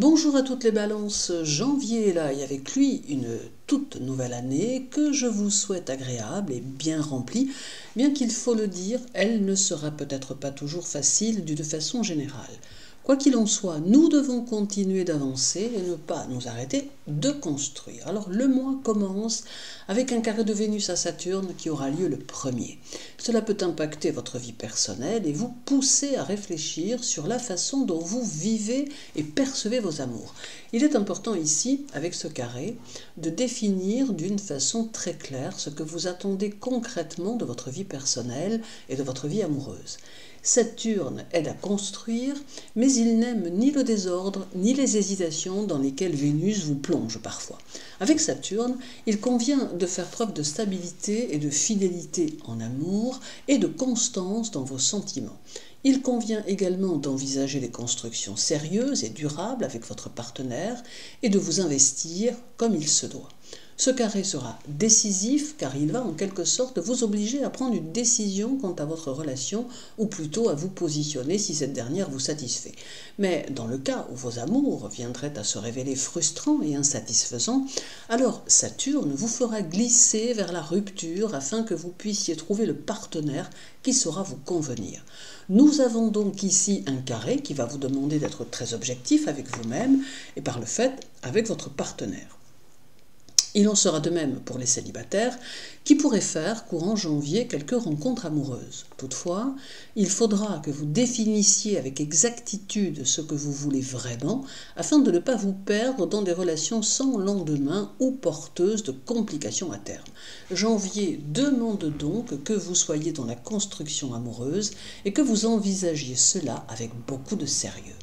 Bonjour à toutes les balances, janvier est là et avec lui une toute nouvelle année que je vous souhaite agréable et bien remplie, bien qu'il faut le dire, elle ne sera peut-être pas toujours facile d'une façon générale. Quoi qu'il en soit, nous devons continuer d'avancer et ne pas nous arrêter de construire. Alors le mois commence avec un carré de Vénus à Saturne qui aura lieu le 1er. Cela peut impacter votre vie personnelle et vous pousser à réfléchir sur la façon dont vous vivez et percevez vos amours. Il est important ici, avec ce carré, de définir d'une façon très claire ce que vous attendez concrètement de votre vie personnelle et de votre vie amoureuse. Saturne aide à construire, mais il n'aime ni le désordre, ni les hésitations dans lesquelles Vénus vous plonge parfois. Avec Saturne, il convient de faire preuve de stabilité et de fidélité en amour et de constance dans vos sentiments. Il convient également d'envisager des constructions sérieuses et durables avec votre partenaire et de vous investir comme il se doit. Ce carré sera décisif car il va en quelque sorte vous obliger à prendre une décision quant à votre relation ou plutôt à vous positionner si cette dernière vous satisfait. Mais dans le cas où vos amours viendraient à se révéler frustrants et insatisfaisants, alors Saturne vous fera glisser vers la rupture afin que vous puissiez trouver le partenaire qui saura vous convenir. Nous avons donc ici un carré qui va vous demander d'être très objectif avec vous-même et par le fait avec votre partenaire. Il en sera de même pour les célibataires qui pourraient faire, courant janvier, quelques rencontres amoureuses. Toutefois, il faudra que vous définissiez avec exactitude ce que vous voulez vraiment afin de ne pas vous perdre dans des relations sans lendemain ou porteuses de complications à terme. Janvier demande donc que vous soyez dans la construction amoureuse et que vous envisagiez cela avec beaucoup de sérieux.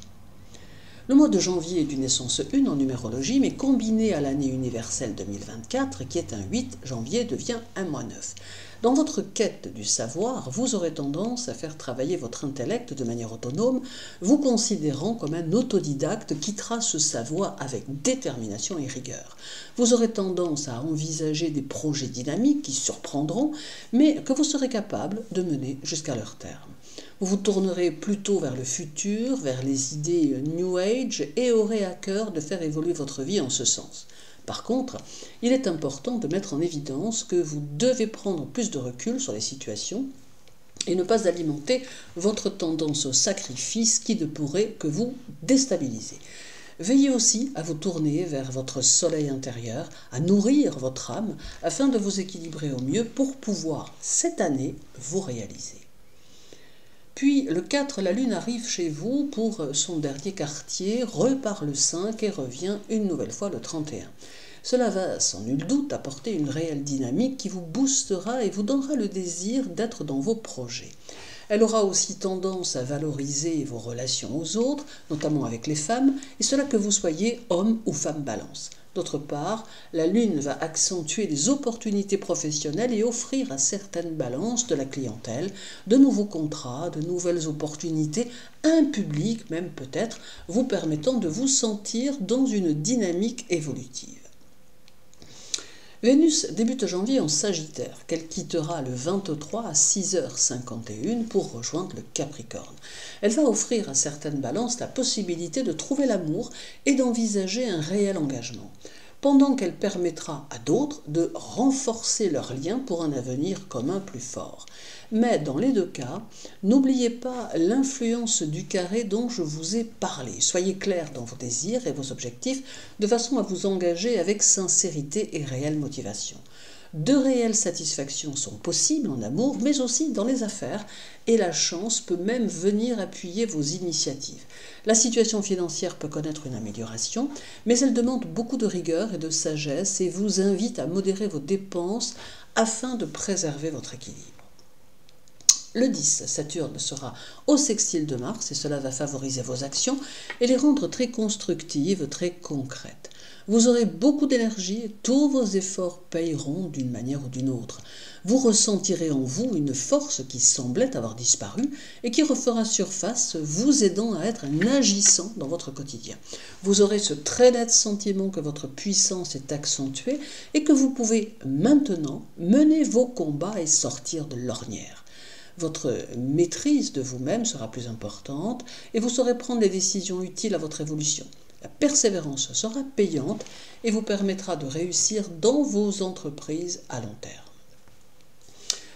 Le mois de janvier est une essence 1 en numérologie, mais combiné à l'année universelle 2024, qui est un 8, janvier devient un mois 9. Dans votre quête du savoir, vous aurez tendance à faire travailler votre intellect de manière autonome, vous considérant comme un autodidacte qui trace sa voie avec détermination et rigueur. Vous aurez tendance à envisager des projets dynamiques qui surprendront, mais que vous serez capable de mener jusqu'à leur terme. Vous vous tournerez plutôt vers le futur, vers les idées New Age et aurez à cœur de faire évoluer votre vie en ce sens. Par contre, il est important de mettre en évidence que vous devez prendre plus de recul sur les situations et ne pas alimenter votre tendance au sacrifice qui ne pourrait que vous déstabiliser. Veillez aussi à vous tourner vers votre soleil intérieur, à nourrir votre âme afin de vous équilibrer au mieux pour pouvoir, cette année, vous réaliser. Puis le 4, la Lune arrive chez vous pour son dernier quartier, repart le 5 et revient une nouvelle fois le 31. Cela va sans nul doute apporter une réelle dynamique qui vous boostera et vous donnera le désir d'être dans vos projets. Elle aura aussi tendance à valoriser vos relations aux autres, notamment avec les femmes, et cela que vous soyez homme ou femme balance. D'autre part, la Lune va accentuer les opportunités professionnelles et offrir à certaines balances de la clientèle de nouveaux contrats, de nouvelles opportunités, un public même peut-être, vous permettant de vous sentir dans une dynamique évolutive. Vénus débute janvier en Sagittaire, qu'elle quittera le 23 à 6h51 pour rejoindre le Capricorne. Elle va offrir à certaines balances la possibilité de trouver l'amour et d'envisager un réel engagement, pendant qu'elle permettra à d'autres de renforcer leurs liens pour un avenir commun plus fort. Mais dans les deux cas, n'oubliez pas l'influence du carré dont je vous ai parlé. Soyez clairs dans vos désirs et vos objectifs de façon à vous engager avec sincérité et réelle motivation. De réelles satisfactions sont possibles en amour, mais aussi dans les affaires, et la chance peut même venir appuyer vos initiatives. La situation financière peut connaître une amélioration, mais elle demande beaucoup de rigueur et de sagesse et vous invite à modérer vos dépenses afin de préserver votre équilibre. Le 10, Saturne sera au sextile de Mars et cela va favoriser vos actions et les rendre très constructives, très concrètes. Vous aurez beaucoup d'énergie et tous vos efforts payeront d'une manière ou d'une autre. Vous ressentirez en vous une force qui semblait avoir disparu et qui refera surface, vous aidant à être un agissant dans votre quotidien. Vous aurez ce très net sentiment que votre puissance est accentuée et que vous pouvez maintenant mener vos combats et sortir de l'ornière. Votre maîtrise de vous-même sera plus importante et vous saurez prendre les décisions utiles à votre évolution. La persévérance sera payante et vous permettra de réussir dans vos entreprises à long terme.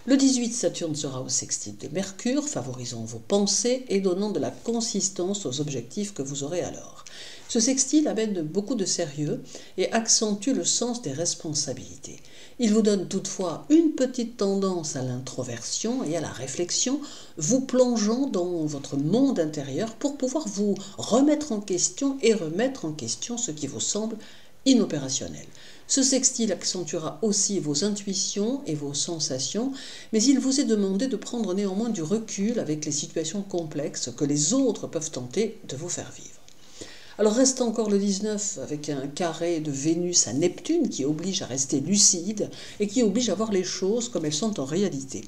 Le 18, Saturne sera au sextile de Mercure, favorisant vos pensées et donnant de la consistance aux objectifs que vous aurez alors. Ce sextile amène beaucoup de sérieux et accentue le sens des responsabilités. Il vous donne toutefois une petite tendance à l'introversion et à la réflexion, vous plongeant dans votre monde intérieur pour pouvoir vous remettre en question et remettre en question ce qui vous semble inopérationnel. Ce sextile accentuera aussi vos intuitions et vos sensations, mais il vous est demandé de prendre néanmoins du recul avec les situations complexes que les autres peuvent tenter de vous faire vivre. Alors reste encore le 19 avec un carré de Vénus à Neptune qui oblige à rester lucide et qui oblige à voir les choses comme elles sont en réalité.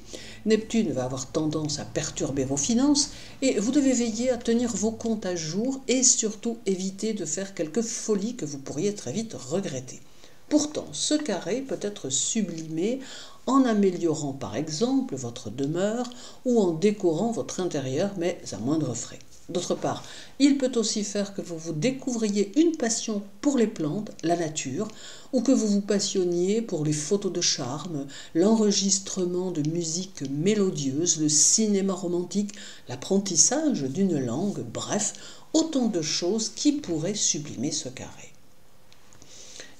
Neptune va avoir tendance à perturber vos finances et vous devez veiller à tenir vos comptes à jour et surtout éviter de faire quelques folies que vous pourriez très vite regretter. Pourtant, ce carré peut être sublimé en améliorant par exemple votre demeure ou en décorant votre intérieur, mais à moindre frais. D'autre part, il peut aussi faire que vous découvriez une passion pour les plantes, la nature, ou que vous vous passionniez pour les photos de charme, l'enregistrement de musique mélodieuse, le cinéma romantique, l'apprentissage d'une langue, bref, autant de choses qui pourraient sublimer ce carré.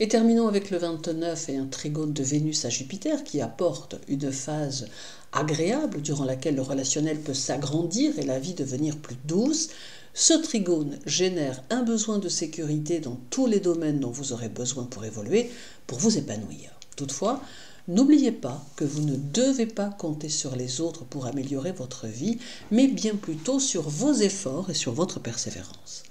Et terminons avec le 29 et un trigone de Vénus à Jupiter qui apporte une phase agréable durant laquelle le relationnel peut s'agrandir et la vie devenir plus douce. Ce trigone génère un besoin de sécurité dans tous les domaines dont vous aurez besoin pour évoluer, pour vous épanouir. Toutefois, n'oubliez pas que vous ne devez pas compter sur les autres pour améliorer votre vie, mais bien plutôt sur vos efforts et sur votre persévérance.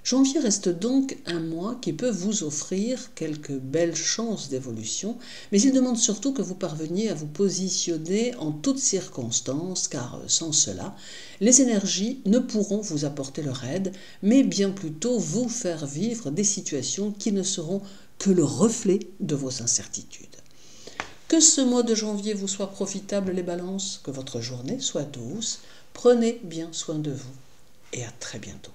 Janvier reste donc un mois qui peut vous offrir quelques belles chances d'évolution, mais il demande surtout que vous parveniez à vous positionner en toutes circonstances, car sans cela, les énergies ne pourront vous apporter leur aide, mais bien plutôt vous faire vivre des situations qui ne seront que le reflet de vos incertitudes. Que ce mois de janvier vous soit profitable les balances, que votre journée soit douce, prenez bien soin de vous et à très bientôt.